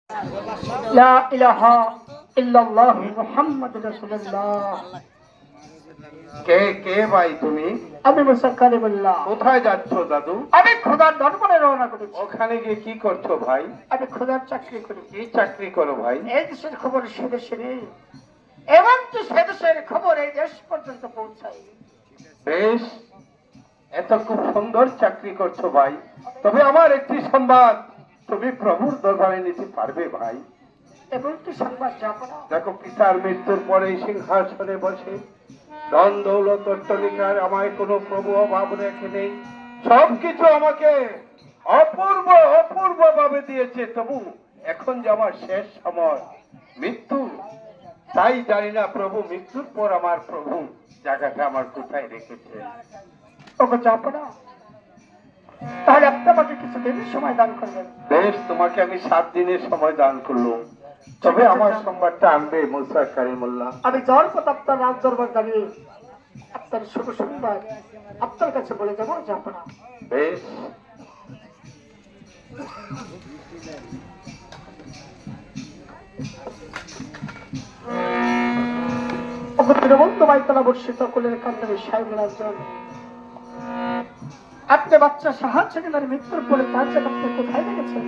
লা ইলাহা ইল্লাল্লাহু মুহাম্মাদুর রাসূলুল্লাহ। কে কে ভাই তুমি? আমি মুসা কালিমুল্লাহ। কোথায় যাচ্ছ দাদু? আমি খোদার দরবারে রওনা করেছি। ওখানে গিয়ে কি করছো ভাই? আমি খোদার চাকরি করি। কি চাকরি করো ভাই? এই দেশের খবর সে দেশে নেই, এবং কি সে দেশের খবর এই দেশ পর্যন্ত পৌঁছায়। বেশ, এত খুব সুন্দর চাকরি করছো ভাই। তবে আমার একটি সংবাদ তুমি প্রভুর দরবারে নিতে পারবে ভাই? এবং কি সংবাদ যাব না? দেখো, পিতার মৃত্যুর পরে সিংহাসনে বসে ধন দৌলত অট্টালিকার আমায় কোনো প্রভু অভাব রেখে নেই। সবকিছু আমাকে অপূর্ব অপূর্ব ভাবে দিয়েছে। তবু এখন যে আমার শেষ সময়, মৃত্যু, তাই জানি না প্রভু মৃত্যুর পর আমার প্রভু জায়গাটা আমার কোথায় রেখেছে। ওকে যাব না, তাহলে আপনি আমাকে কিছু দিনের সময় দান করবেন। বেশ, তোমাকে আমি 7 দিনের সময় দান করলাম। তবে আমার সংবাদটা আনবে মুসা কারিমুল্লাহ। আমি যাওয়ার পথ আপনার রাজ দরবার দাঁড়িয়ে আপনার শুভ সংবাদ আপনার কাছে বলে যাবো, যাব না। বেশ, বন্ধু বাইতলা বর্ষিত কোলের কান্দারে সাহেবের একজন, আপনি বাচ্চা সাহায্য সেখানে মৃত্যুর পরে তার জায়গা আপনি কোথায় রেখেছেন?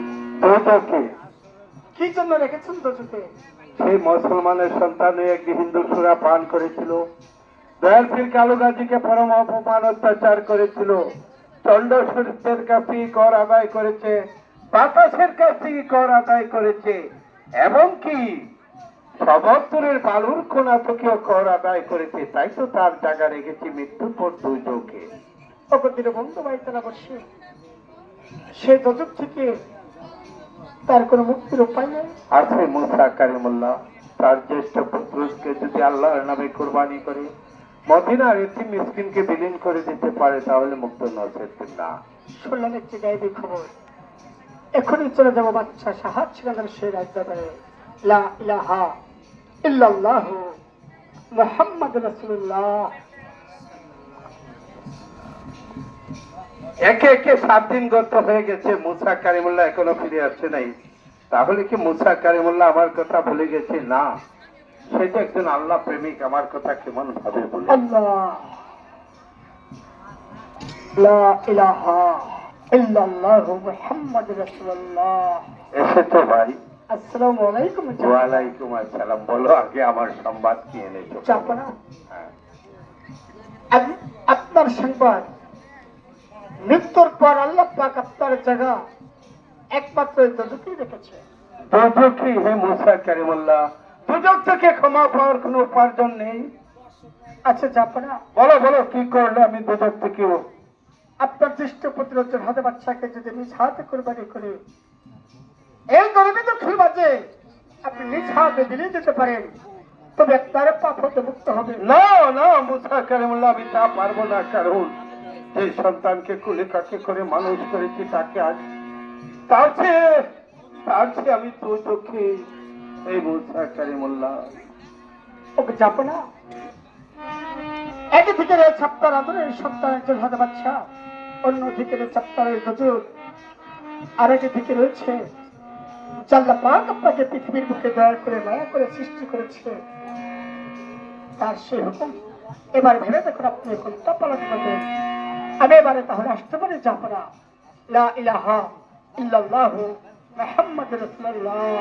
কি জন্য রেখেছেন দোজখে? সেই মুসলমানের সন্তান একটি হিন্দু সুরা পান করেছিল, দয়াল পীর কালু গাজীকে পরম অপমান অত্যাচার করেছিল, চন্ড সূর্যের কাছ থেকে কর আদায় করেছে, বাতাসের কাছ থেকে কর আদায় করেছে, এবং কি সবত্তরের বালুর কোনা থেকেও কর আদায় করেছে। তাই তো তার জায়গা রেখেছি মৃত্যুর পর দুজকে। অপরদিনে বন্ধু বাইতলা বর্ষে সে দোজখ থেকে তার কোনো মুক্তির উপায় নেই। আছে মুসা কারিমুল্লাহ, তার জ্যেষ্ঠ পুত্রকে যদি আল্লাহর নামে কুরবানি করে মদিনার এতিম মিসকিনকে বিলীন করে দিতে পারে তাহলে মুক্ত নজর না। শুনলাম একটি গায়েবী খবর, এখনই চলে যাবো বাচ্চা সাহায্য সেখানে সে রাজ দরবারে। লা ইলাহা ইল্লাল্লাহু মুহাম্মাদুর রাসূলুল্লাহ। একে একে 7 দিন গত হয়ে গেছে, মুসা কারিমুল্লাহ এখনো ফিরে আসছে নাই। তাহলে কি মুসা কারিমুল্লাহ আমার কথা ভুলে গেছে? না, সেটা একজন আল্লাহ প্রেমিক, আমার কথা কেমন ভাবে বলে। আল্লাহ, লা ইলাহা ইল্লাল্লাহু মুহাম্মাদুর রাসূলুল্লাহ। এসেছো ভাই? আসসালামু আলাইকুম। ওয়ালাইকুম আসসালাম। বলো আগে আমার সংবাদ কি এনেছো? চাপনা, হ্যাঁ। আপনার সংবাদ, মৃত্যুর পর আল্লাহ পাক আপনার জায়গা একমাত্র দোজখেই রেখেছে। দোজখই? হে মুসা কারিমুল্লাহ, দোজখ থেকে ক্ষমা পাওয়ার কোনো উপার্জন নেই? আচ্ছা চাপনা, বলো বলো, কি করলে আমি দোজখ থেকে? আপনার জ্যেষ্ঠ পুত্র হাতে বাচ্চাকে যদি নিজ হাতে কুরবানি করে এই গরিবী দুঃখের মাঝে আপনি নিজ হাতে দিলে দিতে পারেন, তবে আপনার পাপ হতে মুক্ত হবে। না না মুসা কারিমুল্লাহ, আমি তা পারবো না। কারণ যে সন্তানকে কুলে কাকে করে মানুষ করেছি তাকে আজ তার চেয়ে আমি দোজখে। এই মুসা কারিমুল্লাহ, ওকে যাবো না। একই দিকে রয়েছে আপনার আদরের সন্তান একজন হাতে বাচ্চা, অন্য দিকে রয়েছে আপনার দোজখ, আর একই দিকে রয়েছে আল্লাহ পাক আপনাকে পৃথিবীর বুকে দয়া করে মায়া করে সৃষ্টি করেছে, তার সেই হুকুম এবার ভেবে দেখুন আপনি কোনটা পালন করবেন। আমি এবারে তাহলে আসতে পারি যাবো না। লা ইলাহা ইল্লাল্লাহু মুহাম্মাদুর রাসূলুল্লাহ।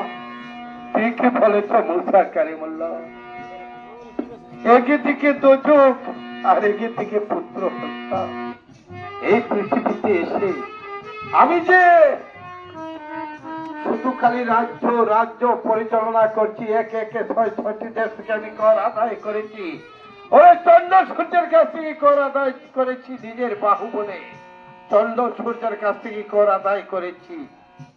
ঠিকই বলেছ মুসা কারিমুল্লাহ। একদিকে দোজখ আর একদিকে পুত্র হত্যা। এই পৃথিবীতে এসে আমি যে শুধু খালি রাজ্য রাজ্য পরিচালনা করছি, একে একে 6-6টি দেশ থেকে আমি কর আদায় করেছি, ওই চন্দ্র সূর্যের কাছ থেকে কর আদায় করেছি, নিজের বাহুবলে চন্দ্র সূর্যের কাছ থেকে কর আদায় করেছি।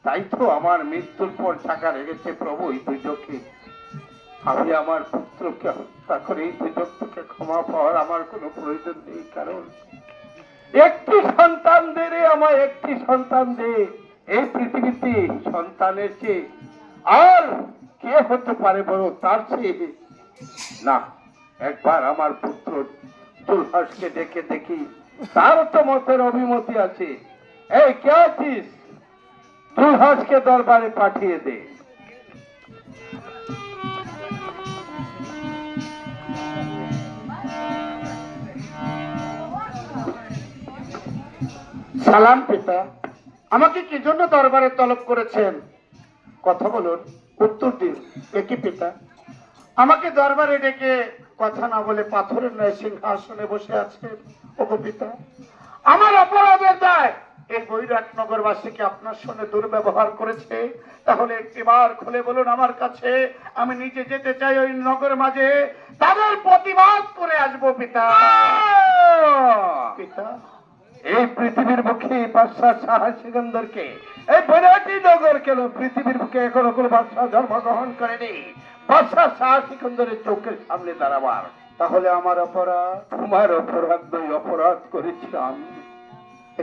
তাই তো আমার মৃত্যুর পর টাকা রেখেছে প্রভু এই দুজকে। আমি আমার পুত্রকে হত্যা করে এই দুজক থেকে ক্ষমা পাওয়ার আমার কোনো প্রয়োজন নেই। কারণ একটি সন্তান দে রে, আমার একটি সন্তান দে। এই পৃথিবীতে সন্তানের চেয়ে আর কে হতে পারে বড়? তার চেয়ে না, একবার আমার পুত্র তুলহাসকে ডেকে দেখি, তার তো মতের অভিমতি আছে। এই কে আছিস? তুলহাসকে দরবারে পাঠিয়ে দে। সালাম পিতা। আমাকে কি জন্য দরবারে তলব করেছেন? কথা বলুন, উত্তর দিন। একই পিতা, আমাকে দরবারে ডেকে কথা না বলে পাথরের ন্যায় সিংহাসনে বসে আছেন। ওগো পিতা, আমার অপরাধের দায় এই বৈরাট নগরবাসীকে আপনার সঙ্গে দুর্ব্যবহার করেছে। তাহলে একটিবার খুলে বলুন আমার কাছে, আমি নিজে যেতে চাই ওই নগর মাঝে, তাদের প্রতিবাদ করে আসবো পিতা। পিতা, এই পৃথিবীর মুখে বাদশাহ শাহ সিকান্দরকে, এই বৈরাটি নগর কেন পৃথিবীর মুখে এখনো কোনো বাদশাহ জন্মগ্রহণ করেনি বাদশাহ শাহ সিকান্দরের চোখের সামনে দাঁড়াবার। তাহলে আমার অপরাধ? তোমার অপরাধ নয়, অপরাধ করেছি আমি।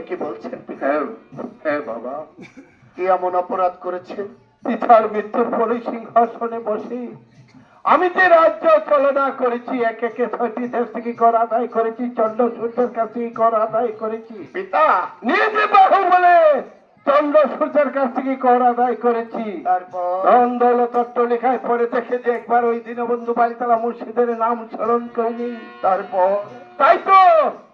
কি বলছেন পিতা? হ্যাঁ হ্যাঁ বাবা, কি এমন অপরাধ করেছে? পিতার মৃত্যুর পরে সিংহাসনে বসে আমি যে রাজ্য চালনা করেছি, এক একে 6টি দেশ থেকে কর আদায় করেছি, চন্দ্র সূর্যের কাছে কর আদায় করেছি পিতা, নিজ বাহু বলে চন্দ্র সূর্যের কাছ থেকে কর আদায় করেছি। তারপর ধন দৌলত অট্টালিকায় পরে দেখে যে একবার ওই দীনবন্ধু বাড়িতলা মুর্শিদের নাম স্মরণ করিনি। তারপর তাই তো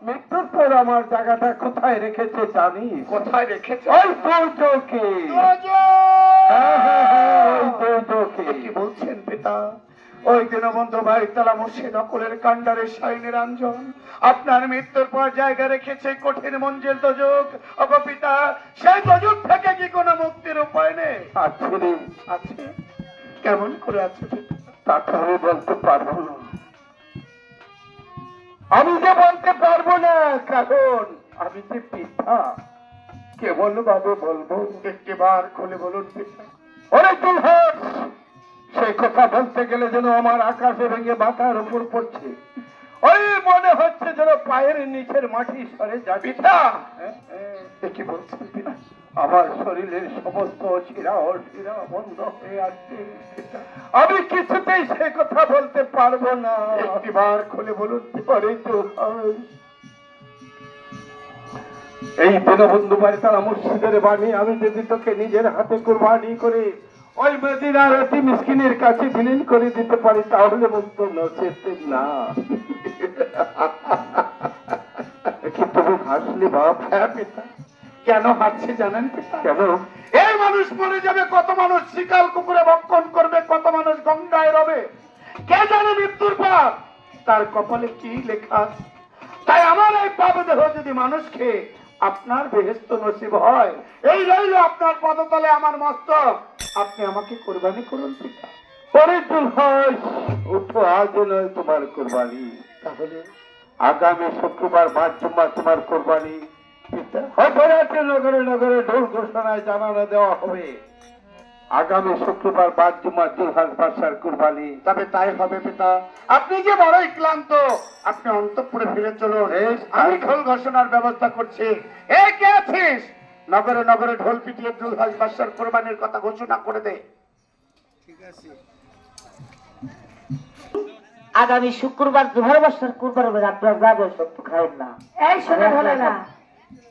মৃত্যুর পর আমার জায়গাটা কোথায় রেখেছে জানিস? কোথায় রেখেছে? ওই দুর্যোগে। হ্যাঁ, হ্যাঁ, হ্যাঁ, ওই দুর্যোগে। কি বলছেন পিতা? ওই দীনবন্ধু বাড়িতলা মুর্শিদ অকুলের কান্ডারের সাই নিরঞ্জন আপনার মৃত্যুর পর জায়গা রেখেছে কঠিন মঞ্জিল দোজক। ওগো পিতা, সেই দোজক থেকে কি কোনো মুক্তির উপায় নেই? আছে রে, আছে। কেমন করে আছে পিতা? তা তো আমি বলতে পারবো না। আমি যে বলতে পারবো না, কারণ আমি যে পিতা। কেমন ভাবে বলবো? একটিবার খুলে বলুন পিতা। ওরে দুলহাস, সেই কথা বলতে গেলে যেন আমার আকাশে ভেঙে মাথার উপর পড়ছে। ওই মনে হচ্ছে যেন পায়ের নিচের মাটি সরে যাবে। পিতা, হ্যাঁ, হ্যাঁ। কি বলছেন পিতা? আমার শরীরের সমস্ত শিরা ও শিরা বন্ধ হয়ে আসছে। আমি কিছুতেই সে কথা বলতে পারবো না। একটিবার খুলে বলুন পিতা। ওরে দুলহাস, এই দীনবন্ধু বাড়িতলা মুর্শিদের বাণী আমি যদি তোকে নিজের হাতে কুরবানি করে ওই মদিনার অতি মিসকিনের কাছে বিলীন করে দিতে পারি তাহলে বলতো নচেতে না। কি তুমি হাসলি বাপ? হ্যাঁ পিতা। কেন হাসছে জানেন পিতা? কেন? এই মানুষ মরে যাবে, কত মানুষ শিকাল কুকুরে ভক্ষণ করবে, কত মানুষ গঙ্গায় রবে, কে জানে মৃত্যুর পর তার কপালে কি লেখা আছে। তাই আমার এই পাপ দেহ যদি মানুষকে আপনার বেহেশত নসিব হয়, এই রইল আপনার পদতলে আমার মস্তক, আপনি আমাকে কোরবানি করুন পিতা। পরে দুলহাস, উঠো, আজ নয় তোমার কোরবানি, তাহলে আগামী শুক্রবার 5 জুম্মা তোমার কোরবানি। পিতা, হঠাৎ নগরে নগরে ঢোল ঘোষণায় জানানো দেওয়া হবে আগামী শুক্রবার 5 জুম্মা দুলহাস বাদশার কোরবানি। তবে তাই হবে পিতা। আপনি যে বড়ই ক্লান্ত, আপনি অন্তঃপুরে ফিরে চলুন, আমি ঢোল ঘোষণার ব্যবস্থা করছি। এ কে আছিস? নগরে নগরে ঢোল পিটিয়ে দুলহাস বাদশার কোরবানির কথা ঘোষণা করে দে। আগামী শুক্রবার দুহার বছর কুরবান হবে, আপনারা যাবেন, সত্য খাবেন না। এই শোনো ঢোলে না,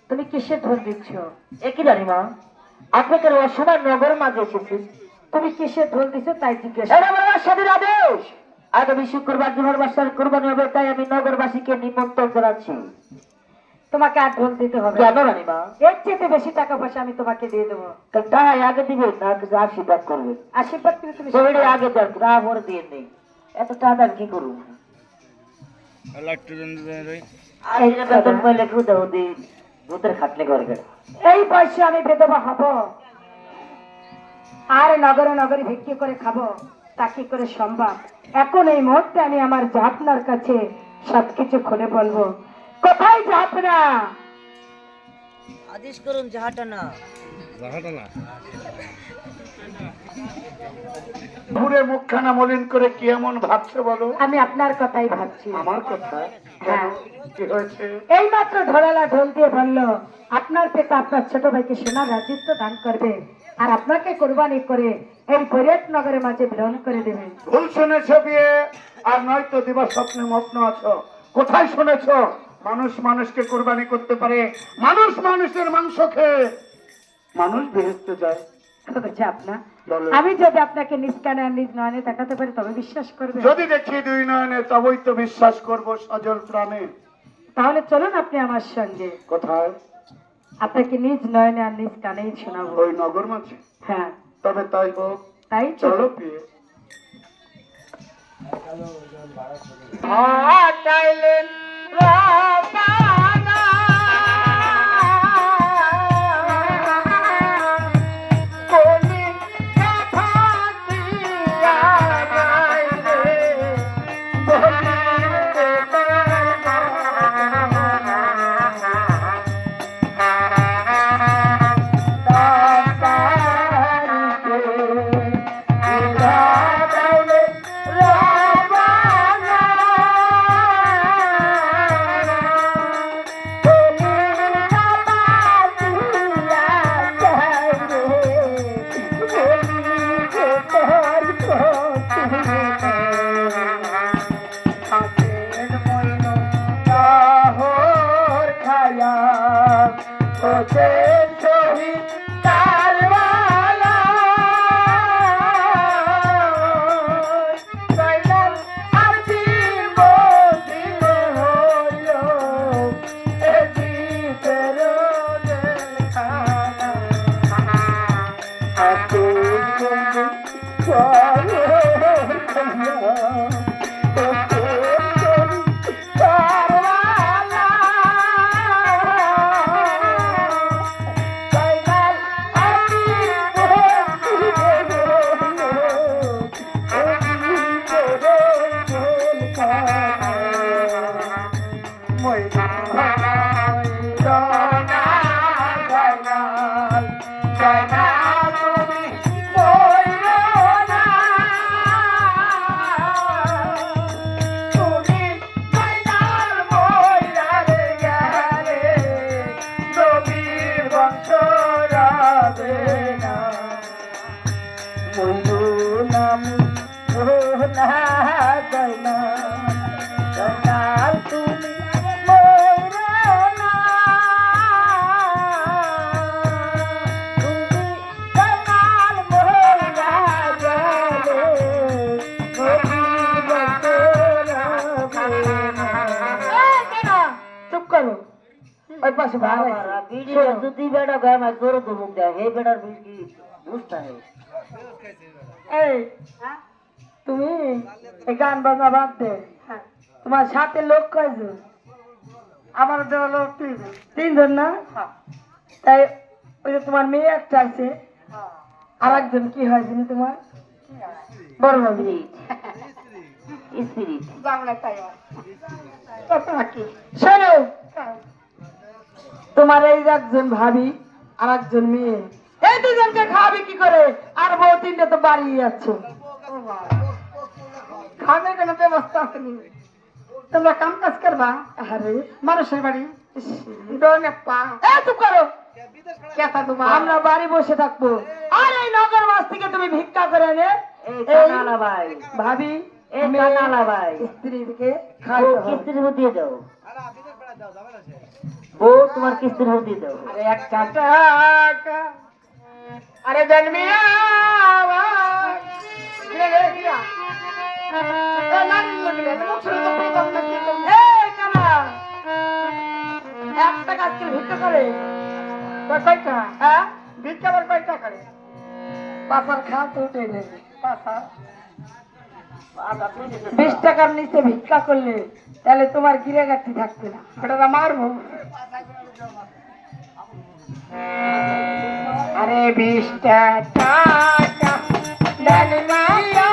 তুমি কিসের ঢোল দিচ্ছ? একই জানি মা, আপনাকে অসময় নগর মাঝে এসেছি। তুমি কিসের ঢোল দিচ্ছ তাই জিজ্ঞেস। এটা আমার স্বাধীন আদেশ। আগামী শুক্রবার দুহার বছর কুরবানি হবে, তাই আমি নগরবাসীকে নিমন্ত্রণ জানাচ্ছি। তোমাকে আর ঢোল দিতে হবে কেন রানী মা? এর চেয়ে বেশি টাকা পয়সা আমি তোমাকে দিয়ে দেবো। তাই আগে দিবেন না, কিছু আশীর্বাদ করবেন। আশীর্বাদ করে তুমি শরীরে আগে দেন, তা পরে দিয়ে নেই। এত টাকা কি করুন? আর এই যে বেতন পাইলে খুদা ওদি ভূতের খাটলে করে গেল। এই বয়সে আমি বেদবা হব আর নগরে নগরে ভিক্ষি করে খাবো, তা কি করে সম্ভব? এখন এই মুহূর্তে আমি আমার জাপনার কাছে সবকিছু খুলে বলবো। কোথায় জাপনা? আদেশ করুন, যাহাটা না ঘুরে মুখখানা মলিন করে কি এমন ভাবছে বলো? আমি আপনার কথাই ভাবছি। আমার কথা? হ্যাঁ। কি হয়েছে? এই মাত্র ঢোলালা ঢোল দিয়ে বললো আপনার পিতা আপনার ছোট ভাইকে সোনার রাজত্ব দান করবে আর আপনাকে কোরবানি করে এই বৈরাট নগরের মাঝে বিলন করে দেবেন। ভুল শুনেছ বিয়ে, আর নয়তো দিবা স্বপ্নে মগ্ন আছো। কোথায় শুনেছ মানুষ মানুষকে কোরবানি করতে পারে? মানুষ মানুষের মাংস খেয়ে মানুষ বেহেশতে যায়। আপনা বলো। আমি যদি আপনাকে নিজ কানে আর নিজ নয়নে দেখাতে পারি তবে বিশ্বাস করবে? যদি দেখি 2 নয়নে তবেই তো বিশ্বাস করব সজল প্রাণে। তাহলে চলুন আপনি আমার সঙ্গে। কোথায়? আপনাকে নিজ নয়নে আর নিজ কানেই শোনাবো। ওই নগর মাঝে? হ্যাঁ, তবে তাই হোক, তাই চলো প্রিয়। চাইলেন রাবানা কোনি কথা দিয়া গাইলে বলিতে চুপ করো। ওই পাশে ভাড়া ভিডিও যদি বেটা গায়ে মাছ ধরে তো মুখ দেয় হে বেটার কি বুঝতে হয় এই তুমি এই গান বাজনা বাদ দে। তোমার সাথে লোক কয়জন? আমার দেওয়া লোক তিনজন না? তাই ওই যে তোমার মেয়ে একটা আছে, আর একজন কি হয় জানি তোমার? বড় ভাবি স্পিরিট বাংলা তাই হয়। কথা কি? শোনো, তোমার এই একজন ভাবি আর একজন মেয়ে, এই দুজনকে খাওয়াবে কি করে? আর বউ তিনটে তো বাড়ি যাচ্ছে। খাওয়ানোর কোনো ব্যবস্থা আসেনি। তোমরা কাম কাজ করবা? আরে মানুষের বাড়ি ডোনে পা চুপ করো। কেতা তোমার আমরা বাড়ি বসে থাকবো, আর এই নগর মাস থেকে তুমি ভিক্ষা করে এনে এই কানালা ভাই ভাবি এই কানালা ভাই স্ত্রীকে খাওয়াতে হবে। কিস্তির হাত দিয়ে দাও বউ তোমার কিস্তির হাত দিয়ে দাও আরে একটা টাকা, আরে জন্মিয়া এই কানা, একটা কাজ করে ভিক্ষা করে, কয়টা হ্যাঁ ভিক্ষা আবার কয়টা করে? পাপার খাওয়া তো উঠে নেবে। পাশা 20 টাকার নিচে ভিক্ষা করলে তাহলে তোমার গিরাগাতি থাকবে না। ওটা মারবো। আরে 20 টাকা জন্মিয়া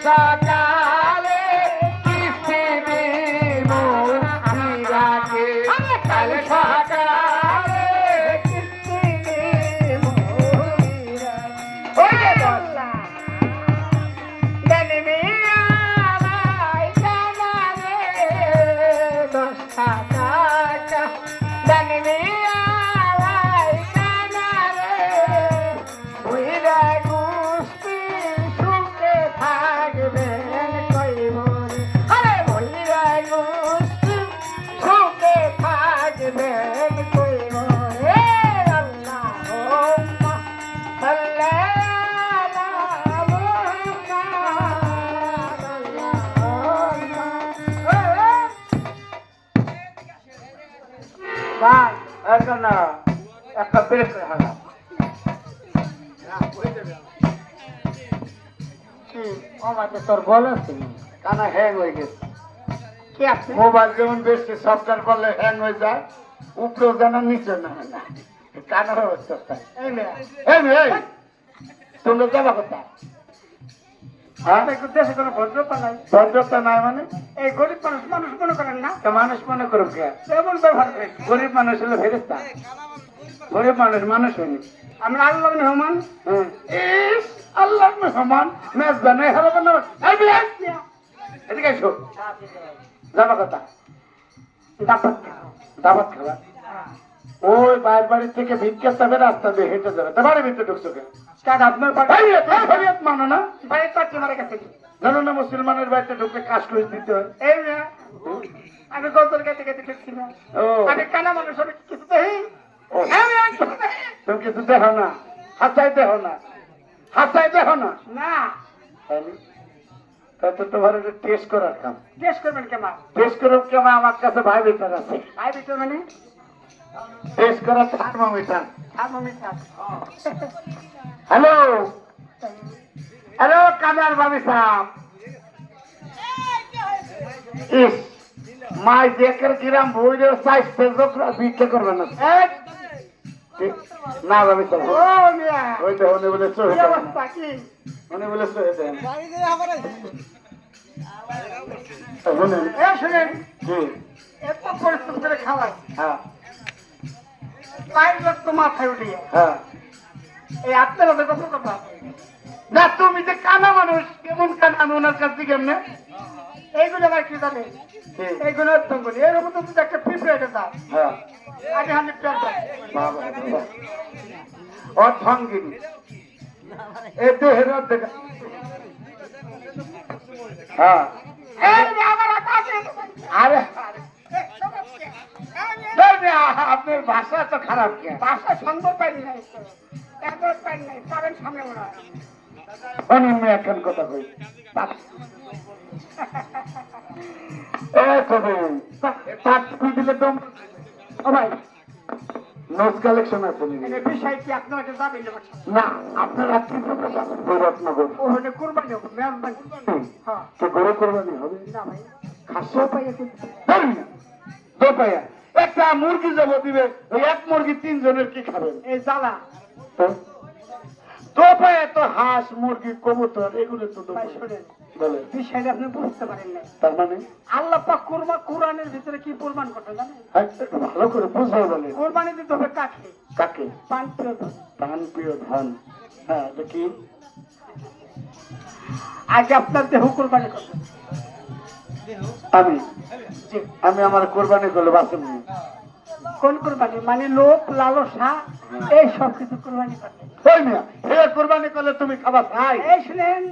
সকালে কিস্তি দিমু ফিরাকে কাল সকালে কিস্তি দিমু ফিরাকে ওই যে দশটা জানি মিয়া ভাই জানালে 10 টাকা বেশ হারাম। কি আমাকে তোর বল আছে কানা হ্যাং হয়ে গেছে। কি আপনি মোবাইল যেমন বেশি সফটওয়্যার করলে হ্যাং হয়ে যায়, উপরেও যেন নিচে না হয় না। কানার অবস্থা তাই। এই মেয়ে এই তোমরা যাবা কোথায়? হ্যাঁ, আপনার দেশে কোনো ভদ্রতা নাই। ভদ্রতা নাই মানে? এই গরিব মানুষ মানুষ মনে করেন না, তা মানুষ মনে করুক কে? এমন ব্যবহার করে। গরিব মানুষ হলো ফেরেস্তা, গরিব মানুষ মানুষ হয়নি। আমরা আল্লাহ মেহমান। ইস, আল্লাহর মেহমান, মেজবান এই হলো না। এই বিয়ে, এদিকে এসো। যাবা কোথায়? দাপট দাওয়াত খাবা? ওই বাইরের বাড়ি থেকে ভিক্ষা চাবে, রাস্তা দিয়ে হেঁটে যাবে, তা বাড়ির ভিতরে ঢুকছো কেন? কার আপনার বাড়ি এই, তুমি শরীয়ত মানো না? বাড়ির পাশে মারা গেছে কি? জানো না মুসলমানের বাড়িতে ঢুকলে কাজ করে দিতে হয়? এই মেয়ে আমি গজল গাইতে গাইতে দেখছি না, ও, আমি কানা মানুষ আমি কিছু দেখি। ও, এই মেয়ে, আমি কিছু দেখি। তুমি কিছু দেখো না, হাসাই দেখো না, হাসাই দেখো না। না তাইলে? তা তো তোমার একটা টেস্ট করার কাম। জিজ্ঞেস করবেন কেমন টেস্ট করার কাম আমার কাছে ভাইব্রেটর আছে। ভাই দিতে মানে টেস্ট করার থার্মোমিটার। থার্মোমিটার। হ্যালো, হ্যালো কানার বাবি সাহেব। ইস, মাই জেকের গ্রাম বইরেও সাইজতে জোকরা ভিক্ষা করবে না। না বাবি সাহেব, ও মিয়া ওই তো উনি বলে চলে কি অবস্থা কি? উনি বলে চলে দেন। এ শুনেন, কি? এত পরিশ্রম করে খাওয়াই, হ্যাঁ, পায়ের রক্ত মাথায় উঠিয়ে হ্যাঁ। এই আপনার ওদের কত কথা। না তুমি যে কানা মানুষ, কেমন কানা? আমি ওনার কাছ থেকে এমনি এইগুলো আবার কি জানে, এইগুলো একদম বলি এর মতো যদি একটা পিঁপড়ে এটা দাও হ্যাঁ, আগে 100 টাকা বাবা, বাবা। অর্থঙ্গিনী এ দেহের অর্ধেক। হ্যাঁ, আমার হাতে আছে। আরে এই সমস্যা। আপনার ভাষা তো খারাপ কে? বাসা সুন্দর পাইনি নাই তো, একবার পাইনি নাই, পাবেন সামনে মনে হয়। অনিম্ন এখন কথা কই। এ তবে পাঁচ কুই দিলে তো ও ভাই নোজ কালেকশন আছে নাকি? এই বিষয় কি আপনার কাছে যাবেন না? না, আপনারা কি করবে জানেন? রত্নগর ওখানে কুরবানি হবে, মেহমান হ্যাঁ তো গরু কোরবানি হবে। না ভাই খাসিও পাইয়া কিন্তু দো পাইয়া একটা মুরগি যাব দিবে, ওই এক মুরগি 3 জনের কি খাবেন? এই জ্বালা তো দো পাইয়া তো হাঁস, মুরগি, কবুতর এগুলো তো দো ভাই পাইয়া। শুনেন, বলে বিষয়টা আপনি বুঝতে পারেন না। তার মানে আল্লাহ পাক কোরআনের ভিতরে কি প্রমাণ করতে জানেন? একটু ভালো করে বুঝাও বলে। কোরবানি দিতে হবে কাকে? কাকে? পান প্রিয় ধন। প্রাণ প্রিয় ধন। হ্যাঁ, এটা কি? আগে আপনার দেহ কোরবানি করবেন। আমি আমি আমার কোরবানি করলে বাঁচব না। কোন কোরবানি? মানে লোভ লালসা এই সব কিছু কোরবানি করবেন। ওই মিয়া, হে কোরবানি করলে তুমি খাবার খাই? এই শুনেন,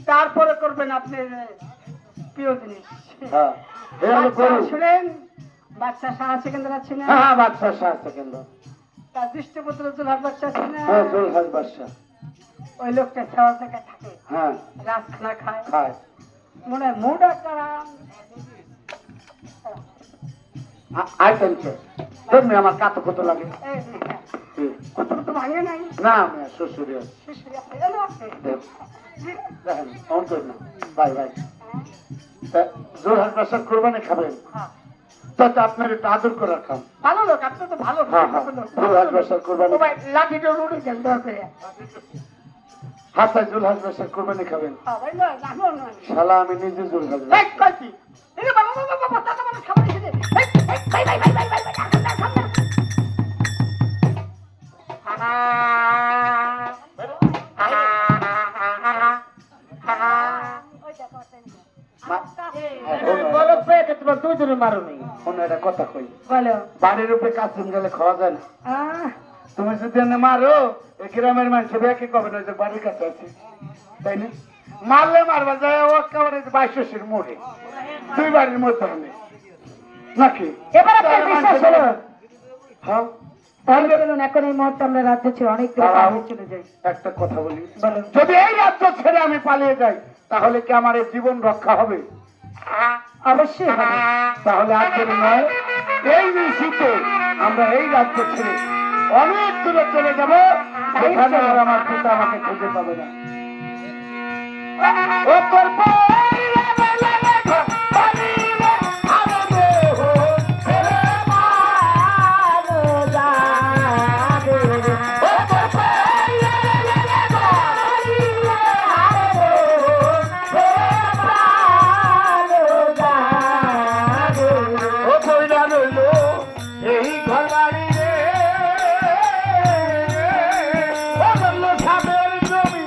তারপরে করবেন আপনার প্রিয় জিনিস। হ্যাঁ, হে হলো গরু। শুনেন, বাচ্চা সাহা সেকেন্দ্র আছে না, হ্যাঁ, বাদশা শাহ সেকেন্ড। তার দৃষ্টিপুত্র জুলহার বাচ্চা আছে না, হ্যাঁ, জুলহাস বাদশা। ওই লোকটা খাওয়ার জায়গায় থাকে, হ্যাঁ, রাজখানা খায়, খায়। মনে হয় মুড একটা আইটেম তো তুমি আমার কাতো কত লাগে? কত কত ভাঙে নাই। না, আমি শ্বশুরি আছে। শিশুরি আছে, এলো আছে। দেখেন, অন্তর না। ভাই ভাই, জোরহাট বাসার কোরবানি খাবেন, হ্যাঁ, তো আপনার একটু আদর করার খাম। ভালো লোক, আপনি তো ভালো হ্যাঁ, হ্যাঁ, জোরহাট বাসার কোরবানি। ও ভাই লাঠিটা রুড়ে গেল দরকারে। হাসায় জোরহাট বাসার কোরবানি খাবেন। হ্যাঁ ভাই না, জানো না। শালা আমি নিজে জোরহাট এই কই কি? এই বাবা বাবা বাবা দাদা বাবা খাবার এসে দে। এই ভাই ভাই ভাই ভাই ভাই ভাই সামনে সামনে। বলো পেটে তোমার দুজনে মারো নেই কোনো একটা কথা কই, বলো বাড়ির উপরে কাছেন গেলে খাওয়া যায় না। তুমি যদি এনে মারো, এই গ্রামের মানুষ ব্যাকে কবে না যে বাড়ির কাছে আছে, তাই না? মারলে মারবা যায় ও একেবারে 2200 মোড়ে 2 বাড়ির মধ্যে হবে নাকি? এবার আপনার বিশ্বাস হলো? হ্যাঁ, তাহলে চলুন, এখন এই মুহূর্তে আমরা রাজ্য ছেড়ে অনেক দূরে পালিয়ে চলে যাই। একটা কথা বলি, যদি এই রাজ্য ছেড়ে আমি পালিয়ে যাই, তাহলে কি আমার এই জীবন রক্ষা হবে? অবশ্যই হবে। তাহলে আর দেরি নয়, এই নিশ্চিত আমরা এই রাজ্য ছেড়ে অনেক দূরে চলে যাব, সেখানে আর আমার পিতা আমাকে খুঁজে পাবে না। ও তোর পায়ে লাগে লাগে পালিলে আমার দেহ ছেড়ে ভালো যাবে। ও তোর পায়ে লাগে লাগে পালিলে আমার দেহ ছেড়ে ভালো যাবে। ও কইরা রইল এই ঘর বাড়ি রে, ও বলল সাবের জমি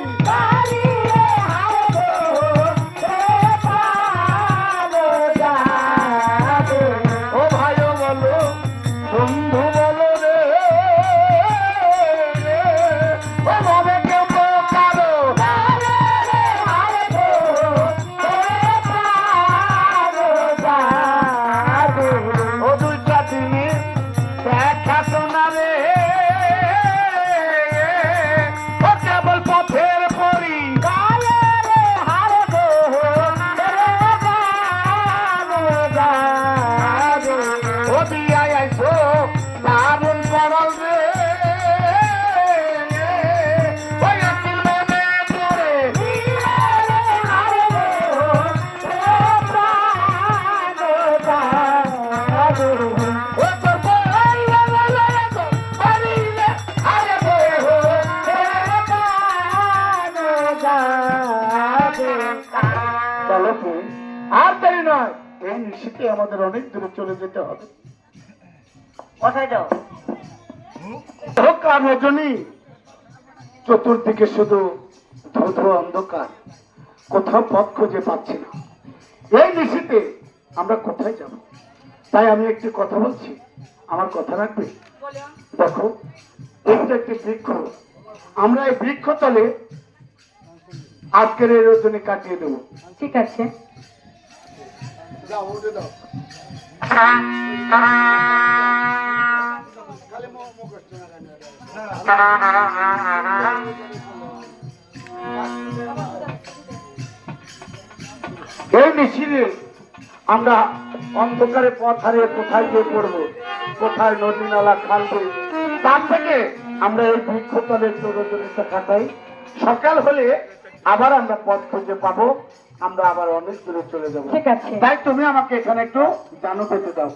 ও ভাই বলো বন্ধু বলো রে, ও ভাবে কেউ কারো ও দুইটা দিনে দেখা শোনা রে, ও কেবল পথের পরি ও দিয়া আইসো দারুণ পড়ল রে, ওই আকিল মনে পড়ে ও তোর ভাই লাগে লাগে পালিলে আরে দেহ চলো তুই আর দেরি নয়, এই নিশীতে আমাদের অনেক দূরে চলে যেতে হবে। কোথায় যাও? অন্ধকার রজনী, চতুর্দিকে শুধু ধুধু অন্ধকার, কোথাও পথ খুঁজে পাচ্ছি না। এই নিশীতে আমরা কোথায় যাব? তাই আমি একটি কথা বলছি, আমার কথা রাখবে? দেখো, এইটা একটি বৃক্ষ, আমরা এই বৃক্ষ তলে আজকের এই রজনী কাটিয়ে দেবো। ঠিক আছে। এই নিশিরে আমরা অন্ধকারে পথ হারিয়ে কোথায় গিয়ে পড়বো, কোথায় নদী নালা খালবে, তার থেকে আমরা এই বৃক্ষতলের রজনীটা কাটাই। সকাল হলে আবার আমরা পথ খুঁজে পাবো, আমরা আবার অনেক দূরে চলে যাবো। ঠিক আছে। তাই তুমি আমাকে এখানে একটু জানু পেতে দাও।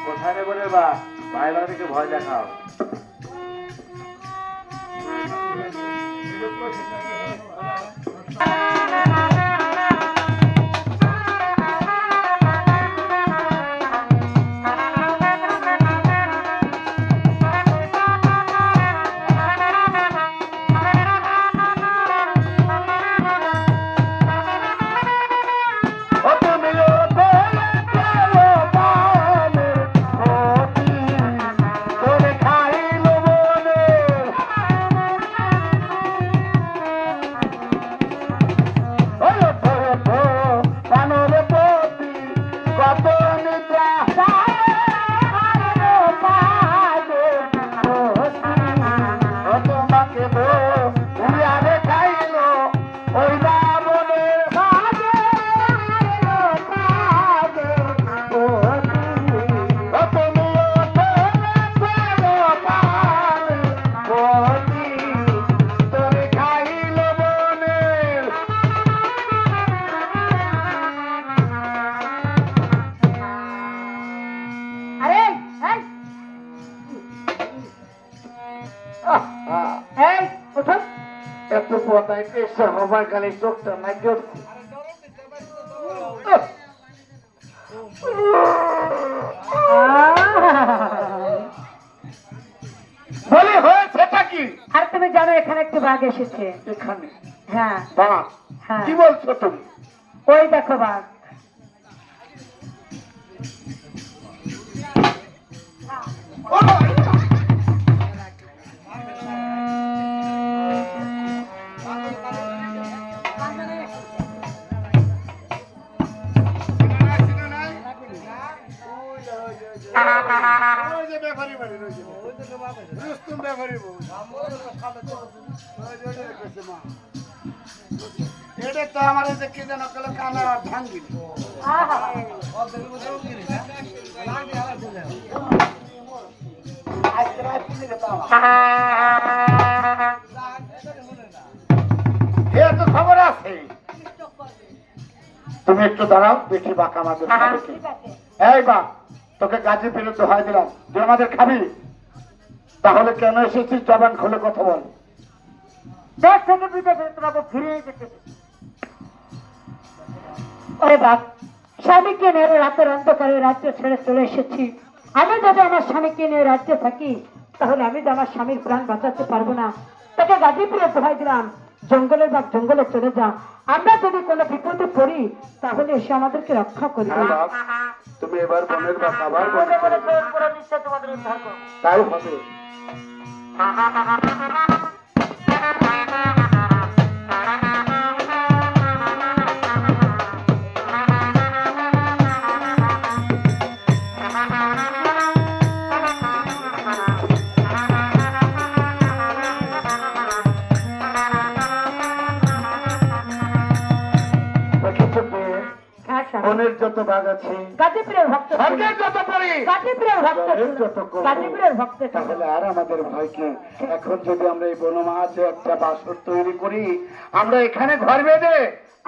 কোথায় বলে বা বাইরে থেকে ভয় দেখাও। এত পদায় পেশা হবার গালে চোখটা না করছি। বলে হয়েছেটা কি? আর তুমি জানো এখানে একটু বাঘ এসেছে। এখানে হ্যাঁ বাঘ? হ্যাঁ। কি বলছো তুমি? ওই দেখো বাঘ। ও রুস্তুম ব্যাপারী বউ এটা তো আমার যে কি যেন কল কানা ভাঙ্গি এ তো খবর আছে। তুমি একটু দাঁড়াও, দেখি বাঁকা আমাদের খাবে কি। এই বা, তোকে গাছে ফেলে তো হয় দিলাম, তুই আমাদের খাবি? তাহলে কেন এসেছিস? জবান খুলে কথা বল। দেশ থেকে বিদেশে তোমাকে ফিরে যেতে হবে। ওরে বাপ, স্বামীকে নিয়ে রাতের অন্ধকারে রাজ্য ছেড়ে চলে এসেছি। আমি যদি আমার স্বামীকে নিয়ে রাজ্যে থাকি, তাহলে আমি তো আমার স্বামীর প্রাণ বাঁচাতে পারবো না। তাকে গাজীপুরে দোহাই দিলাম, জঙ্গলের বাপ জঙ্গলে চলে যা। আমরা যদি কোনো বিপদে পড়ি, তাহলে এসে আমাদেরকে রক্ষা করবে। হ্যাঁ বাপ, তুমি এবার বনের বাপ, আবার বনে মনে চলে মনে যাও। প্রেম করে নিশ্চয় তোমাদের উদ্ধার করবো। তাই হবে। দেখেছো তো, হ্যাঁ স্বামী, বনের যত বাঘ আছে, গাজীপুরের ভক্ত ছিল। স্বর্গের যত পরি, গাজীপুরের ভক্ত জলের ছিল। যত কল্প, গাজীপুরের ভক্ত ছিল। তাহলে আর আমাদের ভয় কি? এখন যদি আমরা এই বনমাঝে একটা বাসর তৈরি করি, আমরা এখানে ঘর বেঁধে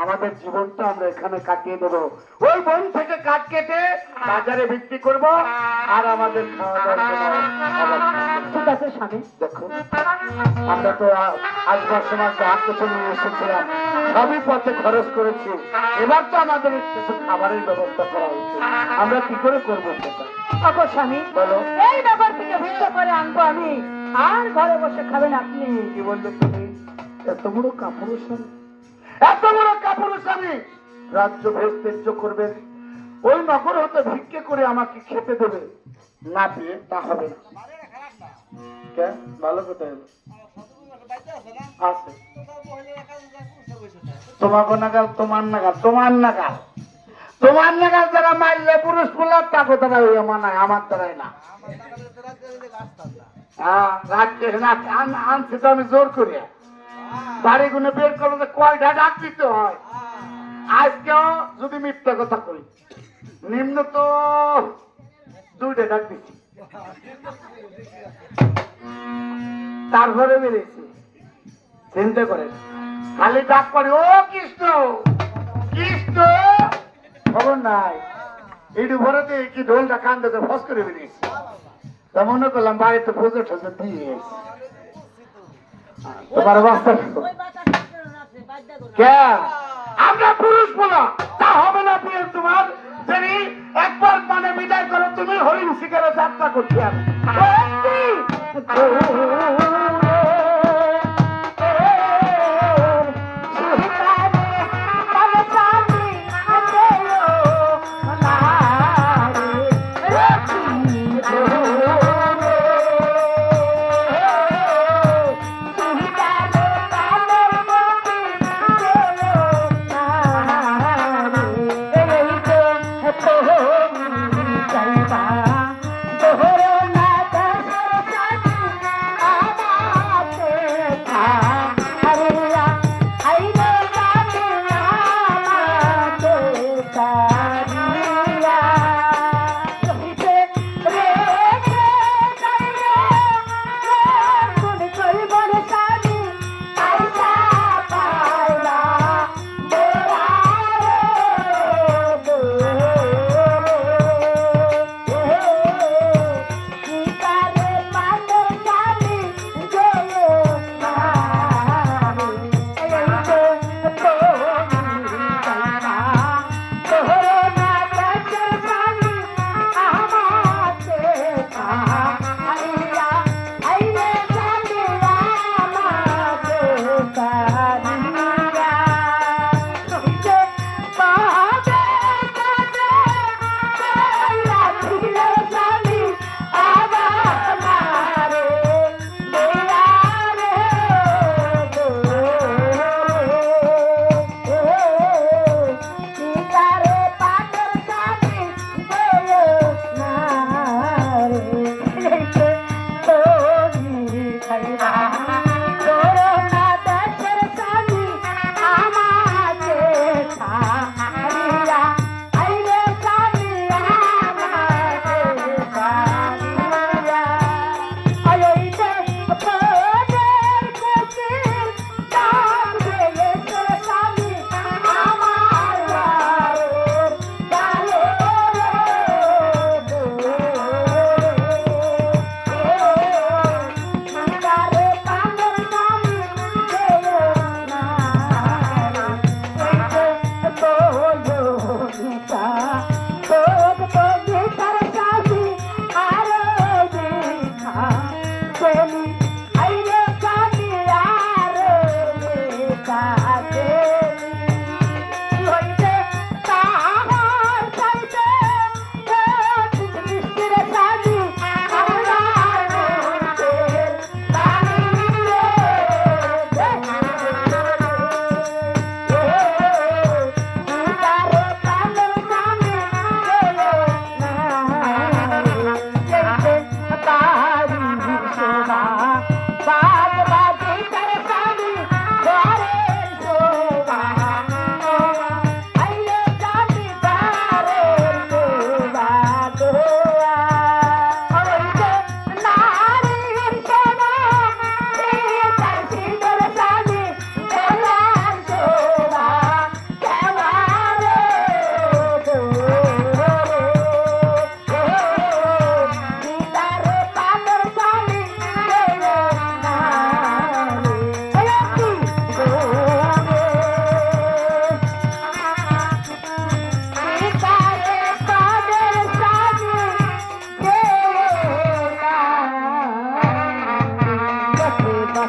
আমাদের জীবনটা আমরা এখানে কাটিয়ে দেবো। ওই বন থেকে কাঠ কেটে বাজারে বিক্রি করব, আর আমাদের খাওয়া দাওয়ার কোনো অভাব থাকবে না। ঠিক আছে স্বামী, দেখো, আমরা তো আসবার সময় যা কিছু নিয়ে এসেছিলাম সবই পথে খরচ করেছি। এবার তো আমাদের কিছু খাবারের ব্যবস্থা করা উচিত। আমরা কি করে করবো সেটা? ওগো স্বামী, বলো। এই নগর থেকে ভিক্ষা করে আনবো আমি, আর ঘরে বসে খাবেন আপনি। কি বললে তুমি? এত বড় কাপুরুষ আমি, এত বড় কাপুরুষ আমি রাজ্য ভেদ ত্যায্য করবেন, ওই নগর হতে ভিক্ষে করে আমাকে খেতে দেবে? না পেয়ে তা হবে না। কেন? ভালো কথা হলো আছে তোমাকে নাগাল, তোমার নাগাল, তোমার নাগাল, তোমার নাগাল যারা মারলে পুরুষ ফুলার তাকে তারা হইয়া মানায়, আমার দ্বারাই না। হ্যাঁ, রাখছে না, আনছি তো আমি জোর করিয়া। বাড়ি গুনে বের করো যে কয়টা ডাক দিতে হয়। আজকেও যদি মিথ্যা কথা কই, নিম্ন তো 2টা ডাক দিচ্ছি, তারপরে বেরিয়েছি। চিন্তা করে খালি ডাক পড়ে, ও কৃষ্ণ কৃষ্ণ, খবর নাই। এইটু ভরতে কি ঢোলটা কান্দতে ফস করে বেরিয়েছি। তা মনে করলাম বাড়িতে পুজো টুজো দিয়ে এসেছি। তোমার বাচ্চা আমরা পুরুষ বলো তা হবে না বিয়ে তোমার। যদি একবার মানে বিদায় করো তুমি, হরিণ শিকারে যাত্রা করছি আমি।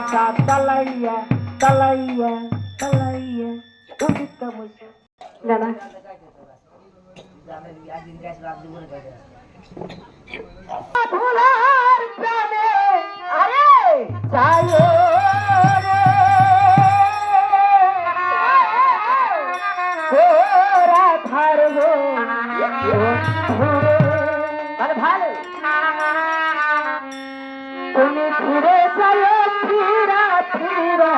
নৌকা চালাইয়া চালাইয়া চালাইয়া উদিত বসে না না ভোলার প্রাণে আরে চাইও রে ওরা ছাড়বো ভালো তুমি ফিরে চাইও ফিরা ফিরা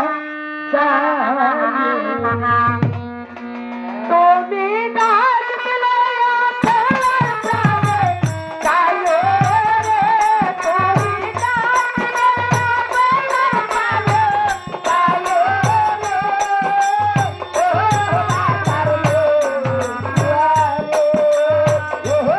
তুমি ডাক দিলে আমার প্রাণে চাইও রে তুমি ডাক দিলে আমার প্রাণে চাইও রে ও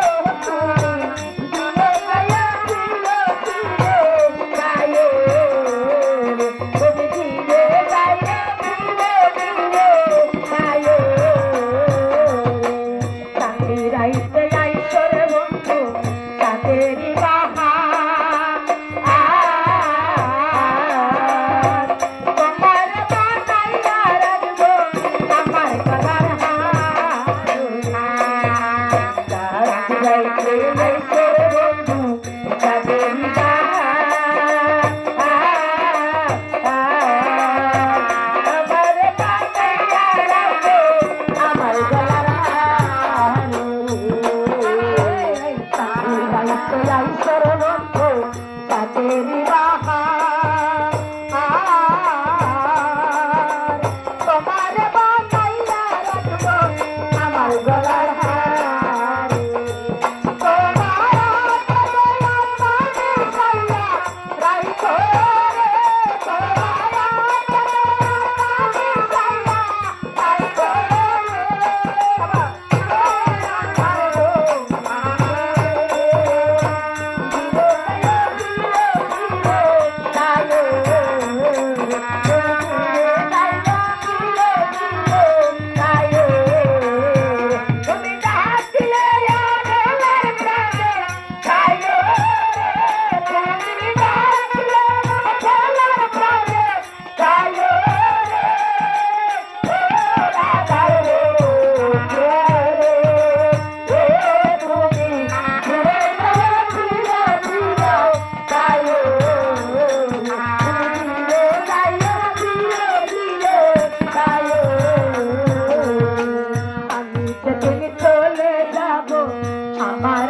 আমার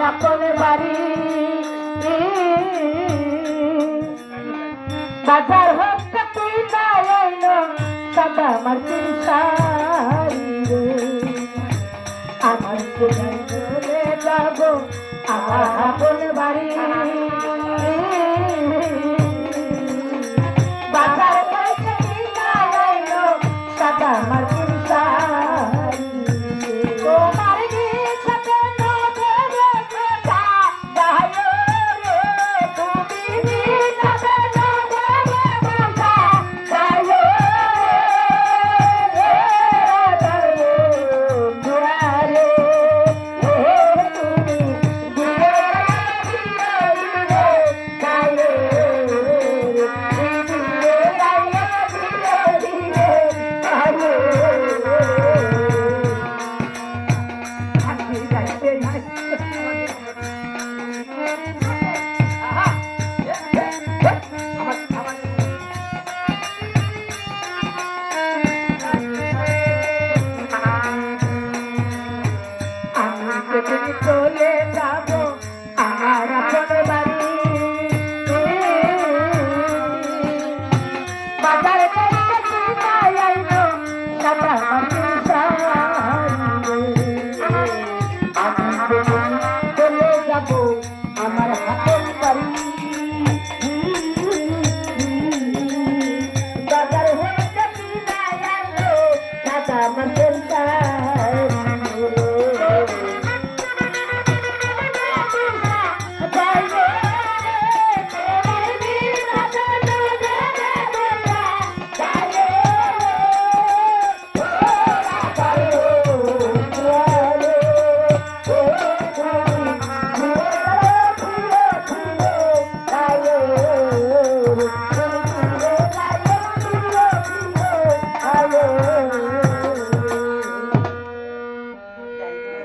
বাজার হচ্ছে তুই না এলো সাদা আমার শাড়ি রে আমার চলে যাবো আমার আপন বাড়ি